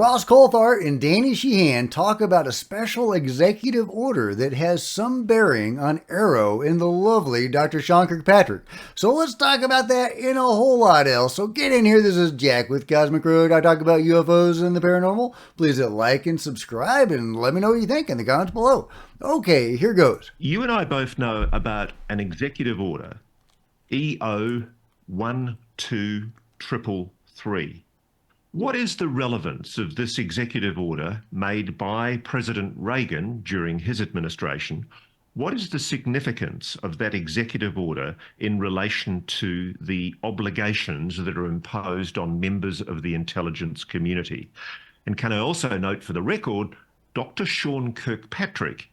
Ross Coulthart and Danny Sheehan talk about a special executive order that has some bearing on Arrow and the lovely Dr. Sean Kirkpatrick. So let's talk about that and a whole lot else. So get in here. This is Jack with Cosmic Road. I talk about UFOs and the paranormal. Please hit like and subscribe and let me know what you think in the comments below. Okay, here goes. You and I both know about an executive order, EO 12333. What is the relevance of this executive order made by President Reagan during his administration? What is the significance of that executive order in relation to the obligations that are imposed on members of the intelligence community? And can I also note for the record, Dr. Sean Kirkpatrick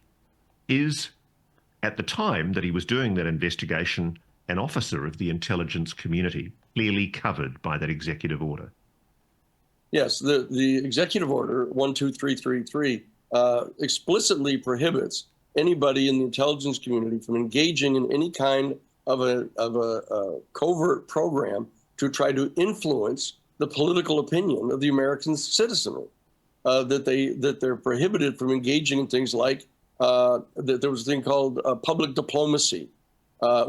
is, at the time that he was doing that investigation, an officer of the intelligence community, clearly covered by that executive order. Yes, the executive order 12333 explicitly prohibits anybody in the intelligence community from engaging in any kind of a covert program to try to influence the political opinion of the American citizenry. That they're prohibited from engaging in things like that there was a thing called public diplomacy,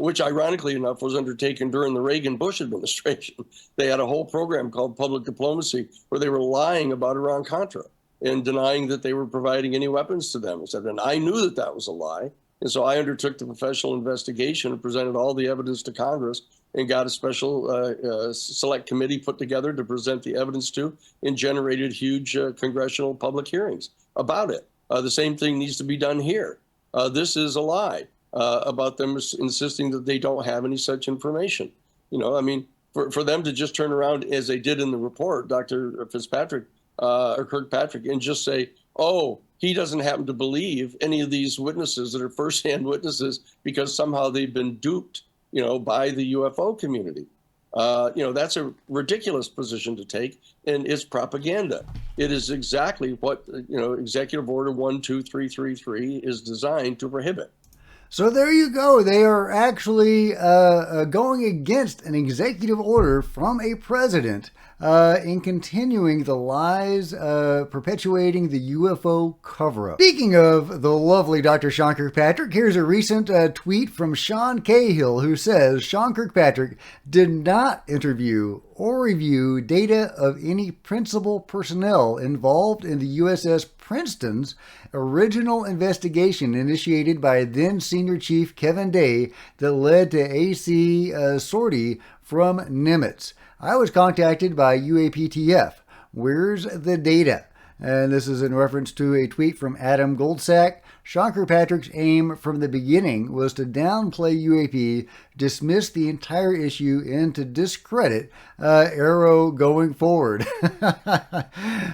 which ironically enough was undertaken during the Reagan-Bush administration. They had a whole program called public diplomacy where they were lying about Iran-Contra and denying that they were providing any weapons to them. And I knew that that was a lie. And so I undertook the professional investigation and presented all the evidence to Congress and got a special select committee put together to present the evidence to, and generated huge congressional public hearings about it. The same thing needs to be done here. This is a lie about them insisting that they don't have any such information. You know, I mean, for them to just turn around as they did in the report, Dr. Fitzpatrick or Kirkpatrick, and just say, oh, he doesn't happen to believe any of these witnesses that are firsthand witnesses because somehow they've been duped, you know, by the UFO community. You know, that's a ridiculous position to take, and it's propaganda. It is exactly what, you know, Executive Order 12333 is designed to prohibit. So there you go. They are actually going against an executive order from a president in continuing the lies, perpetuating the UFO cover-up. Speaking of the lovely Dr. Sean Kirkpatrick, here's a recent tweet from Sean Cahill, who says Sean Kirkpatrick did not interview or review data of any principal personnel involved in the USS Princeton's original investigation initiated by then Senior Chief Kevin Day that led to AC sortie from Nimitz. I was contacted by UAPTF. Where's the data? And this is in reference to a tweet from Adam Goldsack. Sean Kirkpatrick's aim from the beginning was to downplay UAP, dismiss the entire issue, and to discredit Arrow going forward.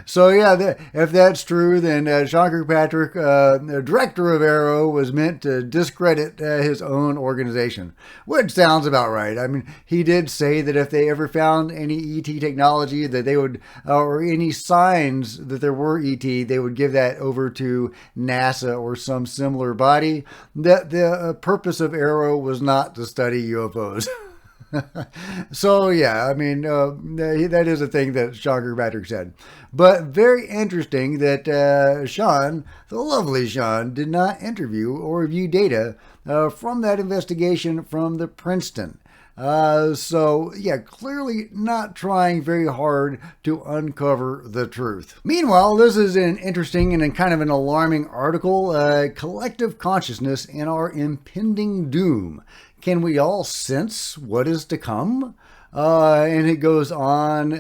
So yeah, if that's true, then Sean Kirkpatrick, the director of Arrow, was meant to discredit his own organization, which sounds about right. I mean, he did say that if they ever found any ET technology that they would, or any signs that there were ET, they would give that over to NASA or some similar body. That the purpose of Arrow was not to study UFOs. So yeah, I mean, that is a thing that Sean Kirkpatrick said. But very interesting that Sean, the lovely Sean, did not interview or review data from that investigation from the Princeton. So yeah, clearly not trying very hard to uncover the truth. Meanwhile, this is an interesting and kind of an alarming article, collective consciousness and our impending doom. Can we all sense what is to come? And it goes on,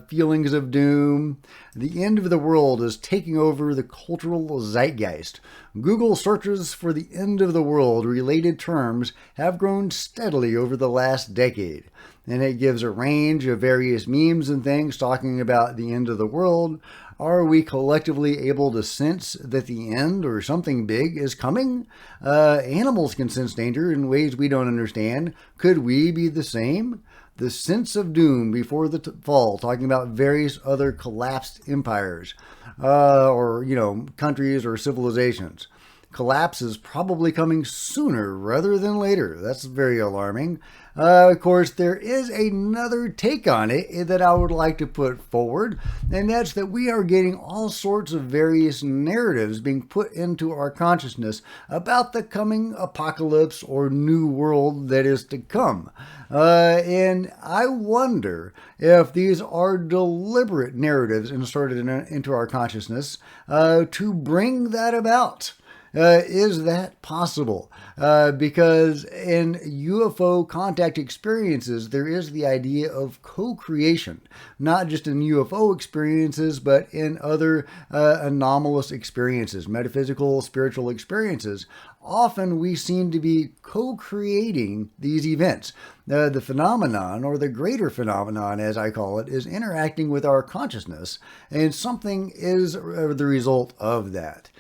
feelings of doom. The end of the world is taking over the cultural zeitgeist. Google searches for the end of the world related terms have grown steadily over the last decade. And it gives a range of various memes and things talking about the end of the world. Are we collectively able to sense that the end or something big is coming? Animals can sense danger in ways we don't understand. Could we be the same? The sense of doom before the fall, talking about various other collapsed empires or, you know, countries or civilizations. collapse is probably coming sooner rather than later. That's very alarming. Of course, there is another take on it that I would like to put forward, and that's that we are getting all sorts of various narratives being put into our consciousness about the coming apocalypse or new world that is to come. And I wonder if these are deliberate narratives inserted into our consciousness to bring that about. Is that possible? Because in UFO contact experiences, there is the idea of co-creation, not just in UFO experiences, but in other anomalous experiences, metaphysical, spiritual experiences. Often we seem to be co-creating these events. The phenomenon, or the greater phenomenon as I call it, is interacting with our consciousness, and something is the result of that.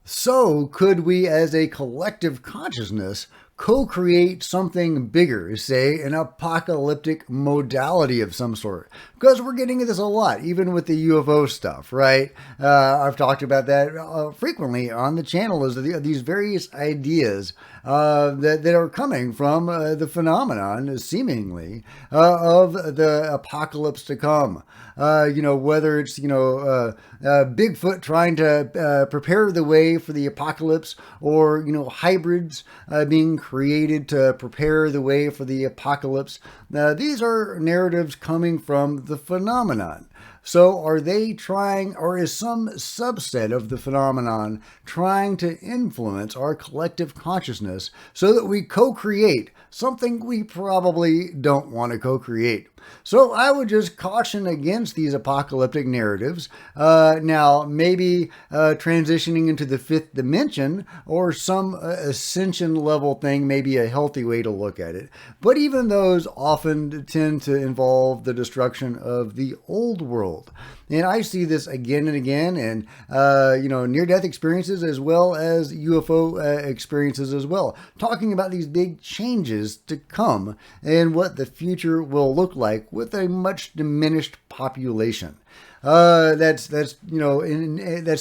So could we as a collective consciousness co-create something bigger, say an apocalyptic modality of some sort? Because we're getting into this a lot, even with the UFO stuff, right? I've talked about that frequently on the channel, is these various ideas that are coming from the phenomenon, seemingly, of the apocalypse to come. Whether it's, Bigfoot trying to prepare the way for the apocalypse, or, hybrids being created to prepare the way for the apocalypse. These are narratives coming from the phenomenon. So are they trying, or is some subset of the phenomenon trying to influence our collective consciousness so that we co-create something we probably don't want to co-create? So I would just caution against these apocalyptic narratives. Now, maybe transitioning into the fifth dimension or some ascension level thing may be a healthy way to look at it. But even those often tend to involve the destruction of the old world. And I see this again and again in, near-death experiences as well as UFO experiences as well. Talking about these big changes to come and what the future will look like with a much diminished population. That's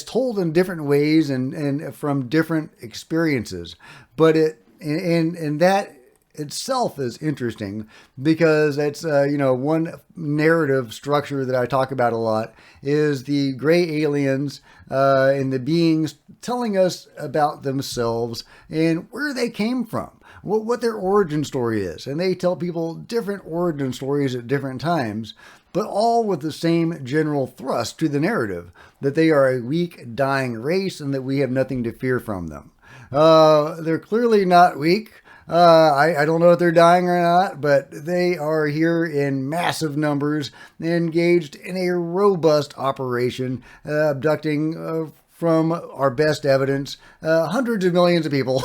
told in different ways and from different experiences. But that itself is interesting, because that's one narrative structure that I talk about a lot is the gray aliens and the beings telling us about themselves and where they came from, what their origin story is. And they tell people different origin stories at different times, but all with the same general thrust to the narrative, that they are a weak, dying race and that we have nothing to fear from them. They're clearly not weak. I don't know if they're dying or not, but they are here in massive numbers, engaged in a robust operation, abducting, from our best evidence, hundreds of millions of people.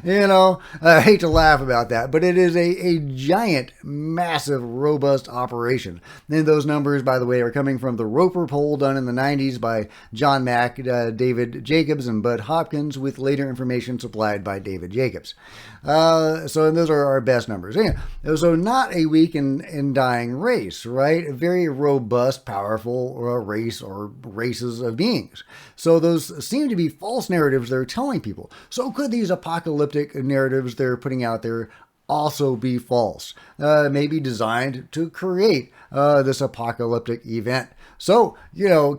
I hate to laugh about that, but it is a giant, massive, robust operation. And those numbers, by the way, are coming from the Roper poll done in the 90s by John Mack, David Jacobs, and Bud Hopkins, with later information supplied by David Jacobs. And those are our best numbers. Anyway, so not a weak and dying race, right? A very robust, powerful race or races of beings. So those seem to be false narratives they're telling people. So could these apocalyptic narratives they're putting out there also be false? Maybe designed to create this apocalyptic event. So,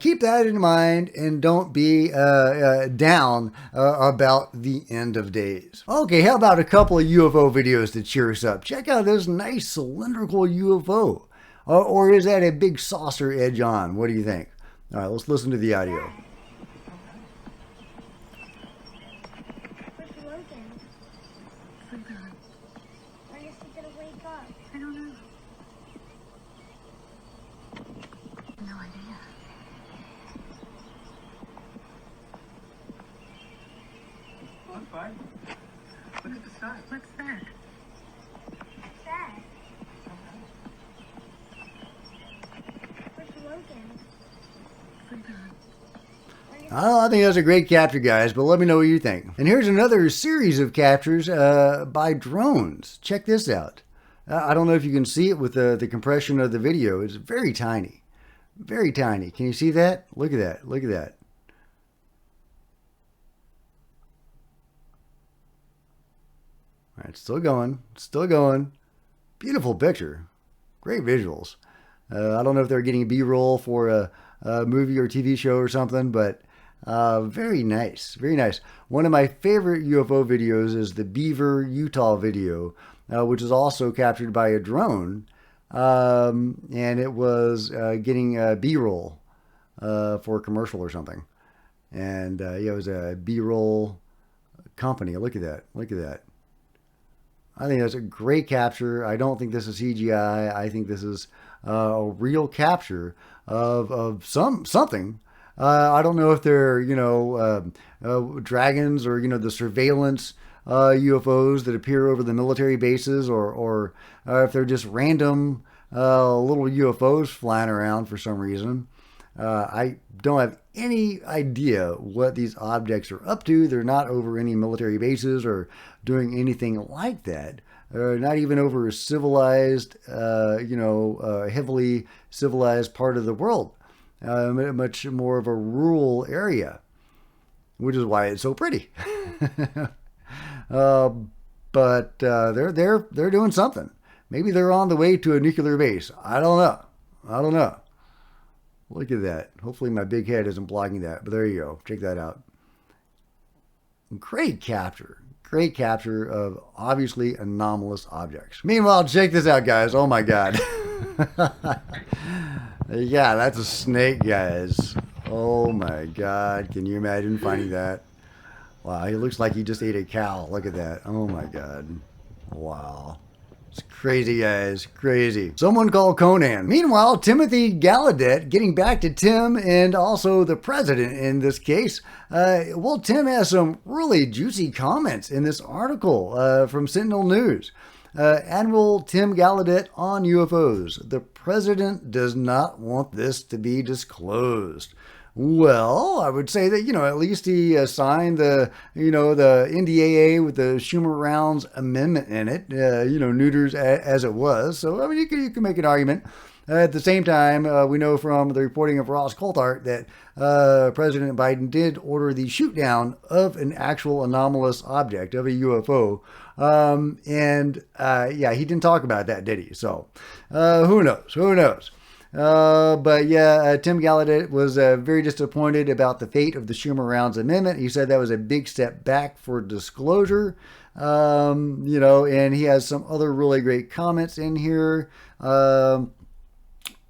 keep that in mind and don't be down about the end of days. Okay, how about a couple of UFO videos to cheer us up? Check out this nice cylindrical UFO. Or is that a big saucer edge on? What do you think? All right, let's listen to the audio. Look at the sky. What's that? What's that? Where's Logan? Oh, I think that's a great capture, guys, but let me know what you think. And here's another series of captures by drones. Check this out. I don't know if you can see it with the compression of the video. It's very tiny. Very tiny. Can you see that? Look at that. Look at that. All right, still going. Still going. Beautiful picture. Great visuals. I don't know if they're getting B-roll for a movie or TV show or something, but very nice. Very nice. One of my favorite UFO videos is the Beaver, Utah video, which is also captured by a drone. And it was getting B-roll for a commercial or something. And yeah, it was a B-roll company. Look at that. Look at that. I think that's a great capture. I don't think this is CGI. I think this is a real capture of something. I don't know if they're, dragons or, the surveillance UFOs that appear over the military bases, or if they're just random little UFOs flying around for some reason. I don't have any idea what these objects are up to. They're not over any military bases or doing anything like that. Not even over a civilized, heavily civilized part of the world. Much more of a rural area, which is why it's so pretty. But they're doing something. Maybe they're on the way to a nuclear base. I don't know. I don't know. Look at that. Hopefully my big head isn't blocking that. But there you go. Check that out. Great capture. Great capture of obviously anomalous objects. Meanwhile, check this out, guys. Oh my God. Yeah, that's a snake, guys. Oh my God. Can you imagine finding that? Wow, he looks like he just ate a cow. Look at that. Oh my God. Wow. It's crazy, guys. Crazy. Someone call Conan. Meanwhile, Timothy Gallaudet, getting back to Tim and also the president in this case. Tim has some really juicy comments in this article from Sentinel News. Admiral Tim Gallaudet on UFOs. The president does not want this to be disclosed. Well, I would say that, at least he signed the NDAA with the Schumer-Rounds amendment in it, neuters as it was. So, I mean, you can make an argument. At the same time, we know from the reporting of Ross Coulthart that President Biden did order the shoot down of an actual anomalous object, of a UFO. He didn't talk about that, did he? So, who knows? Who knows? Tim Gallaudet was very disappointed about the fate of the Schumer-Rounds amendment. He said that was a big step back for disclosure, and he has some other really great comments in here.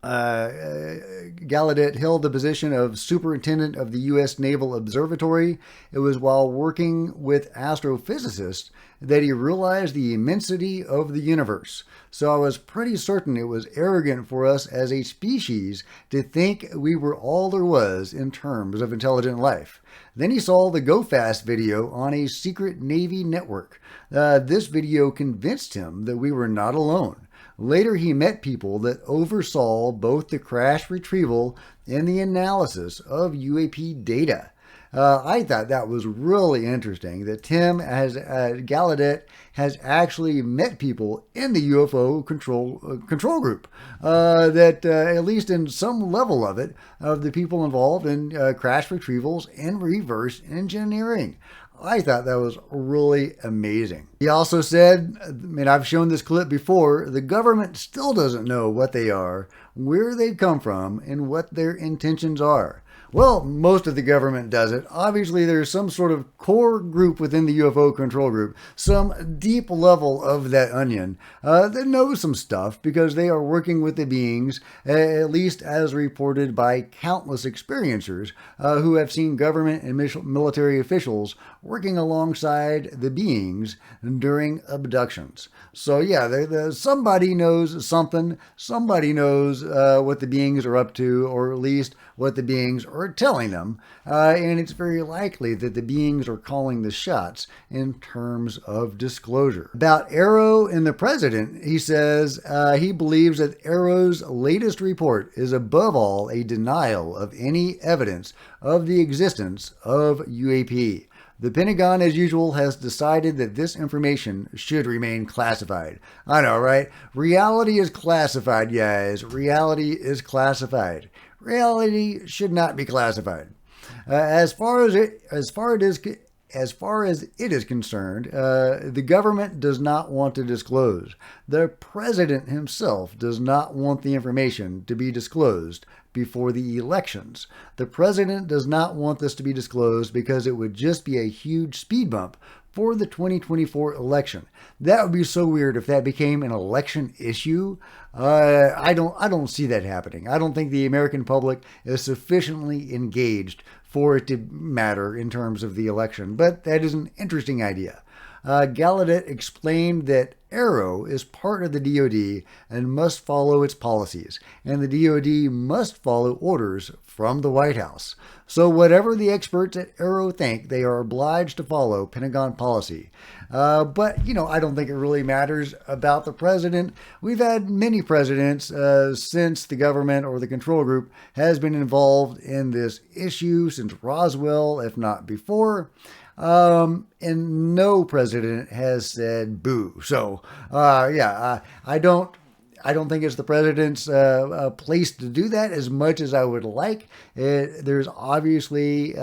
Gallaudet held the position of superintendent of the U.S. Naval Observatory. It was while working with astrophysicists that he realized the immensity of the universe. So I was pretty certain it was arrogant for us as a species to think we were all there was in terms of intelligent life. Then he saw the Go Fast video on a secret Navy network. This video convinced him that we were not alone. Later, he met people that oversaw both the crash retrieval and the analysis of U.A.P. data. I thought that was really interesting that Tim Gallaudet has actually met people in the UFO control group. That at least in some level of it, of the people involved in crash retrievals and reverse engineering. I thought that was really amazing. He also said, I've shown this clip before, the government still doesn't know what they are, where they've come from, and what their intentions are. Well, most of the government does it. Obviously, there's some sort of core group within the UFO control group, some deep level of that onion that knows some stuff because they are working with the beings, at least as reported by countless experiencers who have seen government and military officials working alongside the beings during abductions. So yeah, somebody knows something. Somebody knows what the beings are up to, or at least what the beings are telling them, and it's very likely that the beings are calling the shots in terms of disclosure. About Arrow and the president, he says he believes that Arrow's latest report is above all a denial of any evidence of the existence of UAP. The Pentagon, as usual, has decided that this information should remain classified. I know, right? Reality is classified, guys. Reality is classified. Reality should not be classified. As far as it is concerned, the government does not want to disclose. The president himself does not want the information to be disclosed before the elections. The president does not want this to be disclosed because it would just be a huge speed bump for the 2024 election. That would be so weird if that became an election issue. I don't see that happening. I don't think the American public is sufficiently engaged for it to matter in terms of the election, but that is an interesting idea. Gallaudet explained that AARO is part of the DoD and must follow its policies, and the DoD must follow orders from the White House. So whatever the experts at AARO think, they are obliged to follow Pentagon policy. But, I don't think it really matters about the president. We've had many presidents since the government or the control group has been involved in this issue, since Roswell, if not before. And no president has said boo. So, I don't think it's the president's place to do that as much as I would like. There's obviously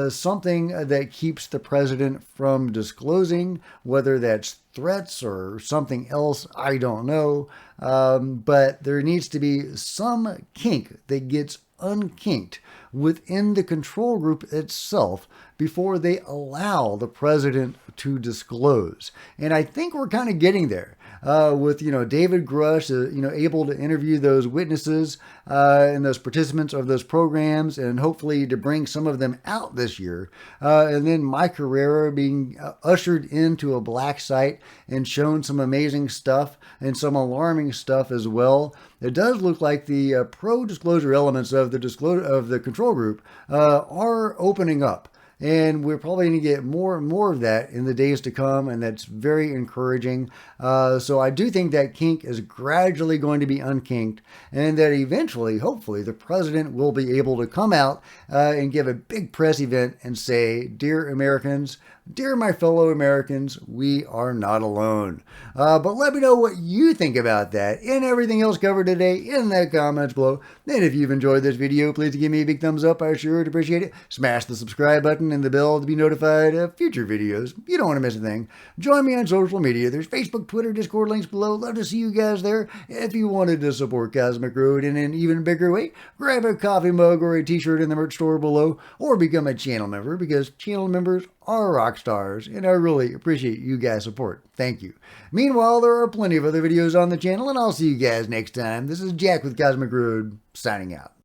something that keeps the president from disclosing, whether that's threats or something else, I don't know. But there needs to be some kink that gets unkinked within the control group itself before they allow the president to disclose. And I think we're kind of getting there. With David Grush, able to interview those witnesses and those participants of those programs, and hopefully to bring some of them out this year. And then Mike Herrera being ushered into a black site and shown some amazing stuff and some alarming stuff as well. It does look like the pro-disclosure elements of the control group are opening up. And we're probably going to get more and more of that in the days to come, and that's very encouraging. So I do think that kink is gradually going to be unkinked, and that eventually, hopefully, the president will be able to come out and give a big press event and say, "Dear Americans, dear my fellow Americans, we are not alone." But let me know what you think about that and everything else covered today in the comments below. And if you've enjoyed this video, please give me a big thumbs up. I sure would appreciate it. Smash the subscribe button and the bell to be notified of future videos. You don't want to miss a thing. Join me on social media. There's Facebook, Twitter, Discord links below. Love to see you guys there. If you wanted to support Cosmic Road in an even bigger way, grab a coffee mug or a t-shirt in the merch store below, or become a channel member, because channel members are rock stars, and I really appreciate you guys' support. Thank you. Meanwhile, there are plenty of other videos on the channel, and I'll see you guys next time. This is Jack with Cosmic Road, signing out.